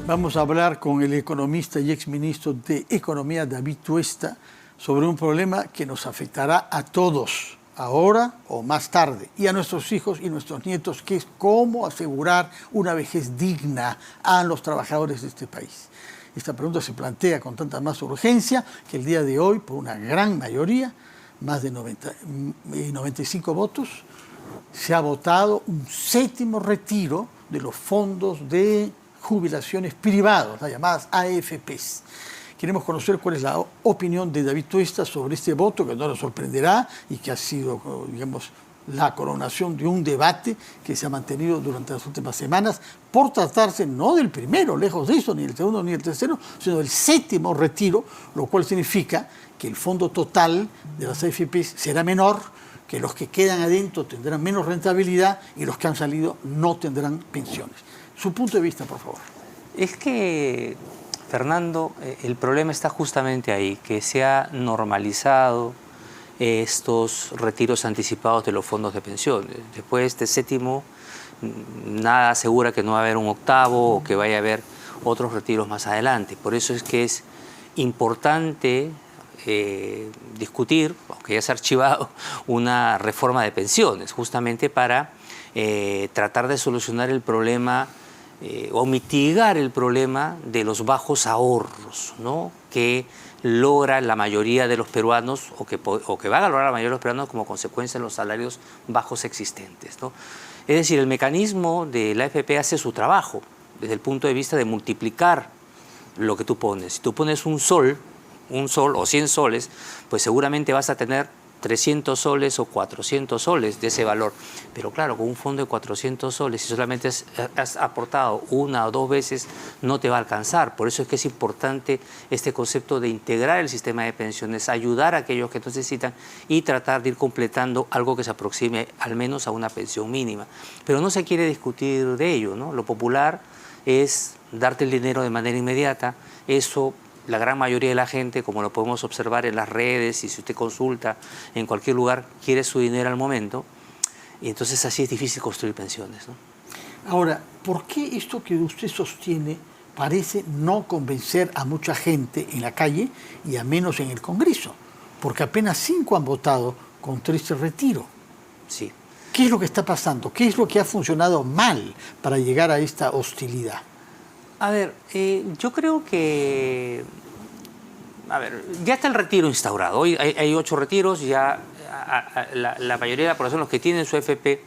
Vamos a hablar con el economista y exministro de Economía, David Tuesta, sobre un problema que nos afectará a todos, ahora o más tarde, y a nuestros hijos y nuestros nietos, que es cómo asegurar una vejez digna a los trabajadores de este país. Esta pregunta se plantea con tanta más urgencia que el día de hoy, por una gran mayoría, más de 95 votos, se ha votado un séptimo retiro de los fondos de jubilaciones privados, las llamadas AFPs. Queremos conocer cuál es la opinión de David Tuesta sobre este voto, que no nos sorprenderá y que ha sido, digamos, la coronación de un debate que se ha mantenido durante las últimas semanas por tratarse no del primero, lejos de eso, ni el segundo ni el tercero, sino del séptimo retiro, lo cual significa que el fondo total de las AFPs será menor, que los que quedan adentro tendrán menos rentabilidad y los que han salido no tendrán pensiones. Su punto de vista, por favor. Es que, Fernando, el problema está justamente ahí, que se ha normalizado estos retiros anticipados de los fondos de pensiones. Después de este séptimo, nada asegura que no va a haber un octavo o que vaya a haber otros retiros más adelante. Por eso es que es importante discutir, aunque ya se ha archivado, una reforma de pensiones, justamente para tratar de solucionar el problema o mitigar el problema de los bajos ahorros, ¿no?, que logra la mayoría de los peruanos o que van a lograr la mayoría de los peruanos como consecuencia de los salarios bajos existentes, ¿no? Es decir, el mecanismo de la AFP hace su trabajo desde el punto de vista de multiplicar lo que tú pones. Si tú pones un sol o 100 soles, pues seguramente vas a tener 300 soles o 400 soles de ese valor. Pero claro, con un fondo de 400 soles, si solamente has aportado una o dos veces, no te va a alcanzar. Por eso es que es importante este concepto de integrar el sistema de pensiones, ayudar a aquellos que necesitan y tratar de ir completando algo que se aproxime al menos a una pensión mínima. Pero no se quiere discutir de ello, ¿no? Lo popular es darte el dinero de manera inmediata. Eso, la gran mayoría de la gente, como lo podemos observar en las redes y si usted consulta en cualquier lugar, quiere su dinero al momento, y entonces así es difícil construir pensiones, ¿no? Ahora, ¿por qué esto que usted sostiene parece no convencer a mucha gente en la calle y a menos en el Congreso? Porque apenas 5 han votado contra este retiro. Sí. ¿Qué es lo que está pasando? ¿Qué es lo que ha funcionado mal para llegar a esta hostilidad? A ver, yo creo que... A ver, ya está el retiro instaurado. Hoy hay 8 retiros, ya la mayoría de la población, los que tienen su AFP,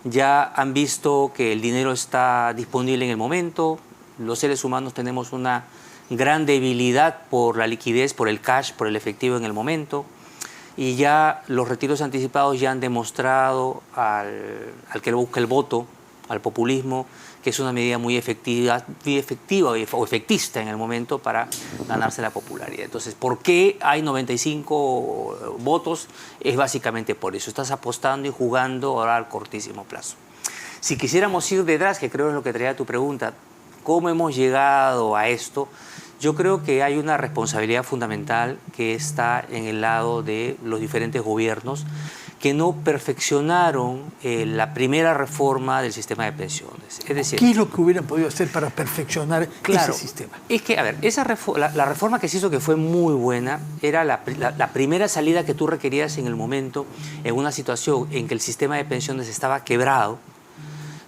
ya han visto que el dinero está disponible en el momento. Los seres humanos tenemos una gran debilidad por la liquidez, por el cash, por el efectivo en el momento. Y ya los retiros anticipados ya han demostrado al que busca el voto, al populismo, que es una medida muy efectiva o efectista en el momento para ganarse la popularidad. Entonces, ¿por qué hay 95 votos? Es básicamente por eso. Estás apostando y jugando ahora al cortísimo plazo. Si quisiéramos ir detrás, que creo es lo que traía tu pregunta, ¿cómo hemos llegado a esto? Yo creo que hay una responsabilidad fundamental que está en el lado de los diferentes gobiernos que no perfeccionaron la primera reforma del sistema de pensiones. Es decir, ¿qué es lo que hubieran podido hacer para perfeccionar ese sistema? Es que, a ver, la reforma que se hizo, que fue muy buena, era la primera salida que tú requerías en el momento, en una situación en que el sistema de pensiones estaba quebrado,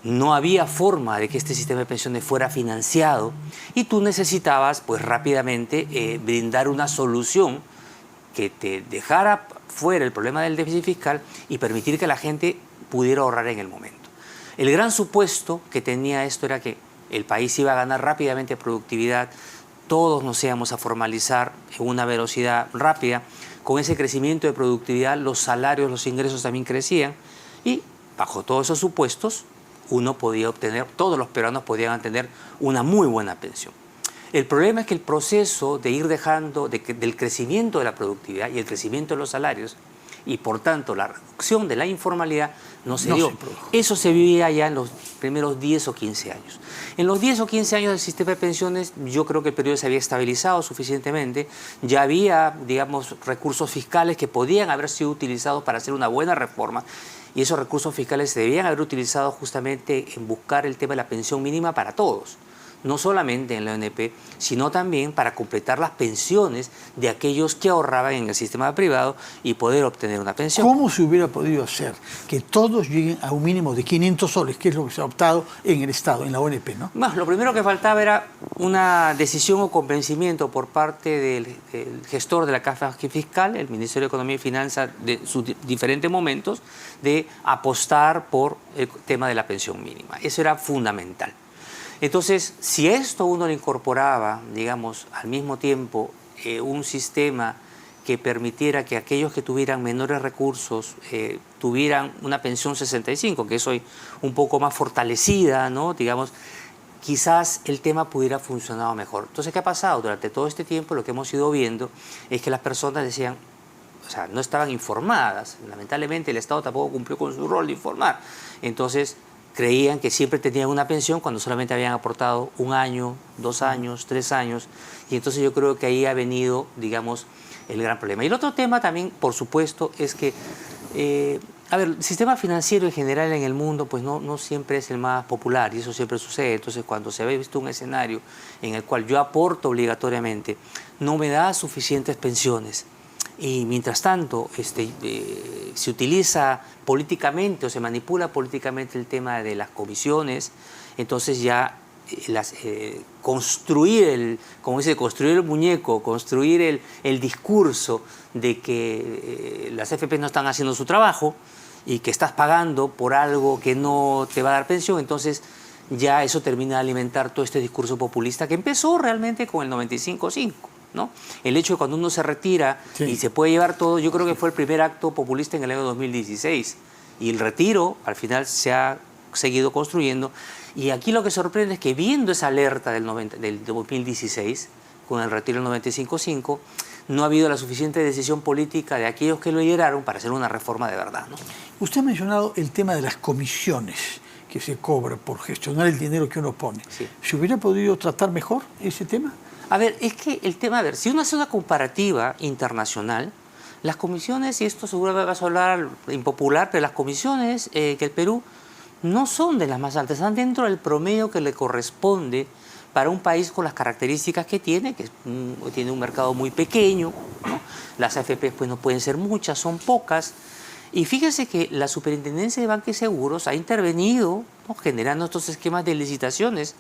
no había forma de que este sistema de pensiones fuera financiado y tú necesitabas, pues, rápidamente brindar una solución que te dejara fuera el problema del déficit fiscal y permitir que la gente pudiera ahorrar en el momento. El gran supuesto que tenía esto era que el país iba a ganar rápidamente productividad, todos nos íbamos a formalizar en una velocidad rápida. Con ese crecimiento de productividad, los salarios, los ingresos también crecían y bajo todos esos supuestos, todos los peruanos podían tener una muy buena pensión. El problema es que el proceso de ir dejando del crecimiento de la productividad y el crecimiento de los salarios y por tanto la reducción de la informalidad no se dio. Eso se vivía ya en los primeros 10 o 15 años. En los 10 o 15 años del sistema de pensiones yo creo que el periodo se había estabilizado suficientemente, ya había, digamos, recursos fiscales que podían haber sido utilizados para hacer una buena reforma y esos recursos fiscales se debían haber utilizado justamente en buscar el tema de la pensión mínima para todos. no solamente en la ONP, sino también para completar las pensiones de aquellos que ahorraban en el sistema privado y poder obtener una pensión. ¿Cómo se hubiera podido hacer que todos lleguen a un mínimo de 500 soles, que es lo que se ha optado en el Estado, en la ONP, ¿no? Bueno, lo primero que faltaba era una decisión o convencimiento por parte del gestor de la caja fiscal, el Ministerio de Economía y Finanzas, de sus diferentes momentos, de apostar por el tema de la pensión mínima. Eso era fundamental. Entonces, si esto uno le incorporaba, digamos, al mismo tiempo un sistema que permitiera que aquellos que tuvieran menores recursos tuvieran una pensión 65, que es hoy un poco más fortalecida, ¿no? Digamos, quizás el tema pudiera funcionar mejor. Entonces, ¿qué ha pasado? Durante todo este tiempo lo que hemos ido viendo es que las personas decían, o sea, no estaban informadas. Lamentablemente el Estado tampoco cumplió con su rol de informar. Entonces, creían que siempre tenían una pensión cuando solamente habían aportado 1 año, 2 años, 3 años. Y entonces yo creo que ahí ha venido, digamos, el gran problema. Y el otro tema también, por supuesto, es que, a ver, el sistema financiero en general en el mundo pues no siempre es el más popular y eso siempre sucede. Entonces, cuando se ve visto un escenario en el cual yo aporto obligatoriamente, no me da suficientes pensiones. Y mientras tanto se utiliza políticamente o se manipula políticamente el tema de las comisiones, entonces ya construir construir el muñeco, construir el discurso de que las AFP no están haciendo su trabajo y que estás pagando por algo que no te va a dar pensión, entonces ya eso termina de alimentar todo este discurso populista que empezó realmente con el 95-5. ¿No? El hecho de cuando uno se retira y se puede llevar todo, yo creo que fue el primer acto populista en el año 2016 y el retiro al final se ha seguido construyendo y aquí lo que sorprende es que viendo esa alerta del 2016 con el retiro del 95-5 no ha habido la suficiente decisión política de aquellos que lo lideraron para hacer una reforma de verdad, ¿no? Usted ha mencionado el tema de las comisiones que se cobra por gestionar el dinero que uno pone. Sí. ¿Se hubiera podido tratar mejor ese tema? A ver, es que el tema, a ver, si uno hace una comparativa internacional, las comisiones, y esto seguramente va a sonar impopular, pero las comisiones que el Perú no son de las más altas, están dentro del promedio que le corresponde para un país con las características que tiene un mercado muy pequeño, ¿no? Las AFP pues no pueden ser muchas, son pocas. Y fíjese que la Superintendencia de Banca y Seguros ha intervenido, ¿no? Generando estos esquemas de licitaciones.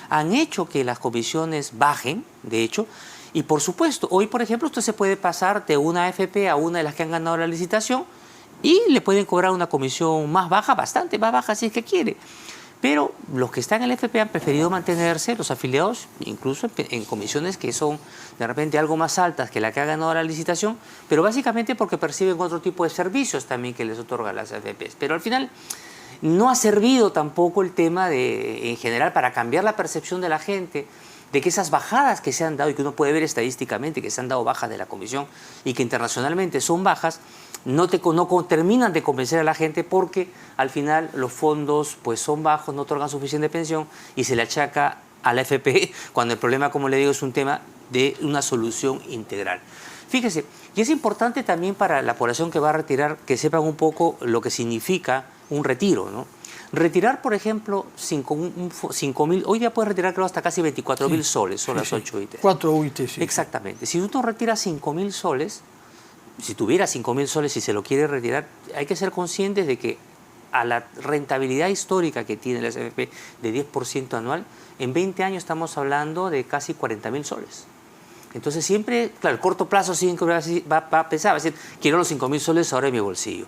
Han hecho que las comisiones bajen, de hecho, y por supuesto, hoy por ejemplo usted se puede pasar de una AFP a una de las que han ganado la licitación y le pueden cobrar una comisión más baja, bastante más baja si es que quiere. Pero los que están en el AFP han preferido mantenerse, los afiliados, incluso en comisiones que son de repente algo más altas que la que ha ganado la licitación, pero básicamente porque perciben otro tipo de servicios también que les otorgan las AFPs. Pero al final no ha servido tampoco el tema en general para cambiar la percepción de la gente de que esas bajadas que se han dado y que uno puede ver estadísticamente que se han dado bajas de la comisión y que internacionalmente son bajas, no terminan de convencer a la gente porque al final los fondos pues son bajos, no otorgan suficiente pensión y se le achaca a la AFP cuando el problema, como le digo, es un tema de una solución integral. Fíjese, y es importante también para la población que va a retirar que sepan un poco lo que significa un retiro, ¿no? Retirar, por ejemplo, 5.000, hoy día puedes retirar creo hasta casi 24.000 soles, son las 8 UIT. 4 UIT, sí. Exactamente. Si uno retira 5.000 soles, si tuviera 5.000 soles y se lo quiere retirar, hay que ser conscientes de que a la rentabilidad histórica que tiene la AFP de 10% anual, en 20 años estamos hablando de casi 40.000 soles. Entonces siempre, claro, el corto plazo siempre va a pensar, va a decir, quiero los 5.000 soles ahora en mi bolsillo.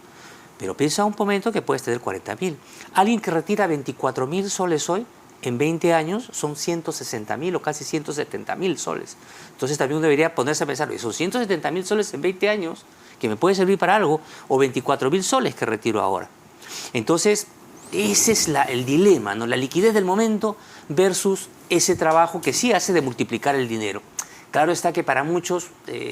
Pero piensa un momento que puedes tener 40.000. Alguien que retira 24.000 soles hoy, en 20 años son 160.000 o casi 170.000 soles. Entonces también uno debería ponerse a pensar, son 170.000 soles en 20 años que me puede servir para algo, o 24.000 soles que retiro ahora. Entonces, ese es el dilema, ¿no? La liquidez del momento versus ese trabajo que sí hace de multiplicar el dinero. Claro está que para muchos,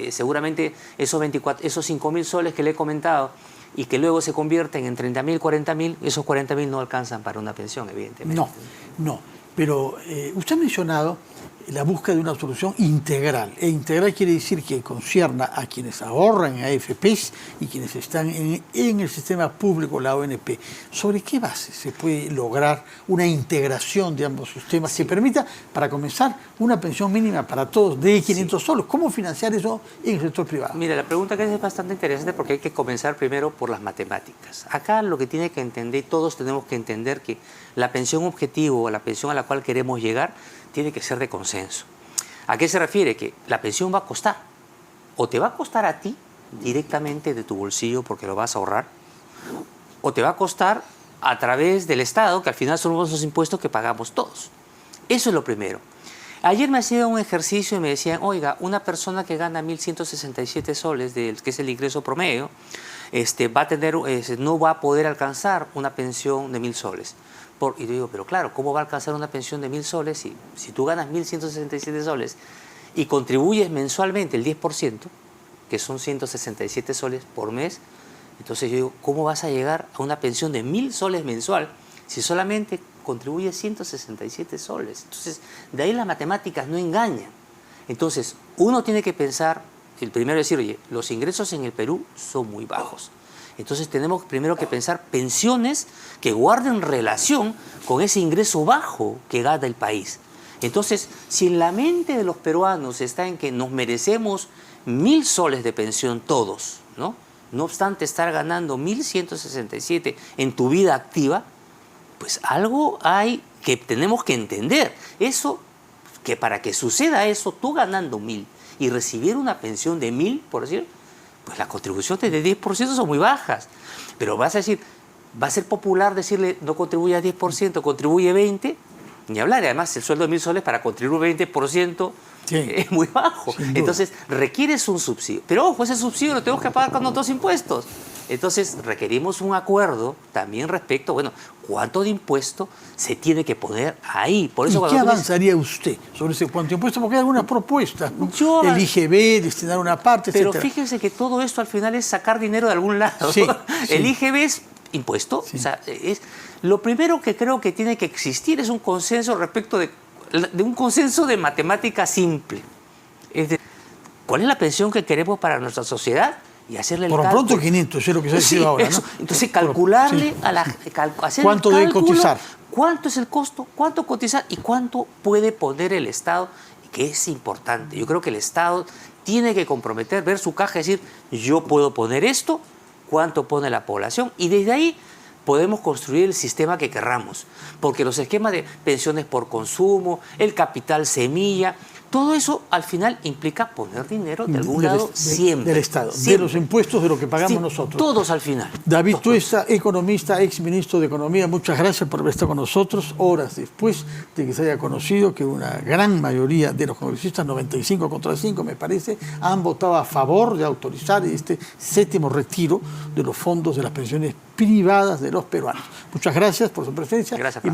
seguramente esos 5.000 soles que le he comentado, y que luego se convierten en 30.000, 40.000, esos 40.000 no alcanzan para una pensión, evidentemente. No, pero usted ha mencionado la búsqueda de una solución integral. E integral quiere decir que concierna a quienes ahorran en AFPs y quienes están en el sistema público, la ONP. ¿Sobre qué base se puede lograr una integración de ambos sistemas que permita, para comenzar, una pensión mínima para todos de 500 soles? ¿Cómo financiar eso en el sector privado? Mira, la pregunta que es bastante interesante porque hay que comenzar primero por las matemáticas. Acá lo que tiene que entender, todos tenemos que entender que la pensión objetivo o la pensión a la cual queremos llegar tiene que ser de consenso. ¿A qué se refiere? Que la pensión va a costar. O te va a costar a ti directamente de tu bolsillo porque lo vas a ahorrar, o te va a costar a través del Estado, que al final son los impuestos que pagamos todos. Eso es lo primero. Ayer me hacían un ejercicio y me decían, oiga, una persona que gana 1.167 soles, que es el ingreso promedio, va a tener, no va a poder alcanzar una pensión de 1.000 soles. Y yo digo, pero claro, ¿cómo va a alcanzar una pensión de 1.000 soles si tú ganas 1.167 soles y contribuyes mensualmente el 10%, que son 167 soles por mes? Entonces yo digo, ¿cómo vas a llegar a una pensión de 1.000 soles mensual si solamente contribuyes 167 soles? Entonces, de ahí las matemáticas no engañan. Entonces, uno tiene que pensar, el primero es decir, oye, los ingresos en el Perú son muy bajos. Entonces tenemos primero que pensar pensiones que guarden relación con ese ingreso bajo que gana el país. Entonces, si en la mente de los peruanos está en que nos merecemos 1.000 soles de pensión todos, ¿no? No obstante estar ganando 1.167 en tu vida activa, pues algo hay que tenemos que entender. Eso, que para que suceda eso, tú ganando 1.000 y recibir una pensión de 1.000, por decir, pues las contribuciones de 10% son muy bajas. Pero vas a decir, va a ser popular decirle no contribuye a 10%, contribuye 20%, ni hablar. Y además el sueldo de 1.000 soles para contribuir 20% es muy bajo. Entonces requieres un subsidio. Pero ojo, ese subsidio lo tenemos que pagar con otros impuestos. Entonces requerimos un acuerdo también respecto, bueno, cuánto de impuesto se tiene que poner ahí. Por eso, ¿Y qué avanzaría usted sobre ese cuánto de impuesto? Porque hay algunas propuestas, ¿no? El IGB, destinar una parte, pero etcétera. Fíjense que todo esto al final es sacar dinero de algún lado. Sí, el IGB es impuesto. O sea, lo primero que creo que tiene que existir es un consenso respecto de un consenso de matemática simple. Es de, ¿cuál es la pensión que queremos para nuestra sociedad? Y hacerle el cálculo. Por pronto 500, es lo que se ha decidido ahora, ¿no? Entonces calcularle, hacer ¿cuánto el debe cálculo, cotizar? ¿Cuánto es el costo? ¿Cuánto cotizar? ¿Y cuánto puede poner el Estado? Que es importante. Yo creo que el Estado tiene que comprometer, ver su caja y decir, yo puedo poner esto, cuánto pone la población, y desde ahí podemos construir el sistema que querramos. Porque los esquemas de pensiones por consumo, el capital semilla, todo eso al final implica poner dinero de algún lado siempre. Del Estado, siempre. de los impuestos, de lo que pagamos nosotros. Todos al final. David Tuesta, economista, exministro de Economía, muchas gracias por haber estado con nosotros horas después de que se haya conocido que una gran mayoría de los congresistas, 95 contra 5 me parece, han votado a favor de autorizar este 7º retiro de los fondos de las pensiones privadas de los peruanos. Muchas gracias por su presencia. Gracias,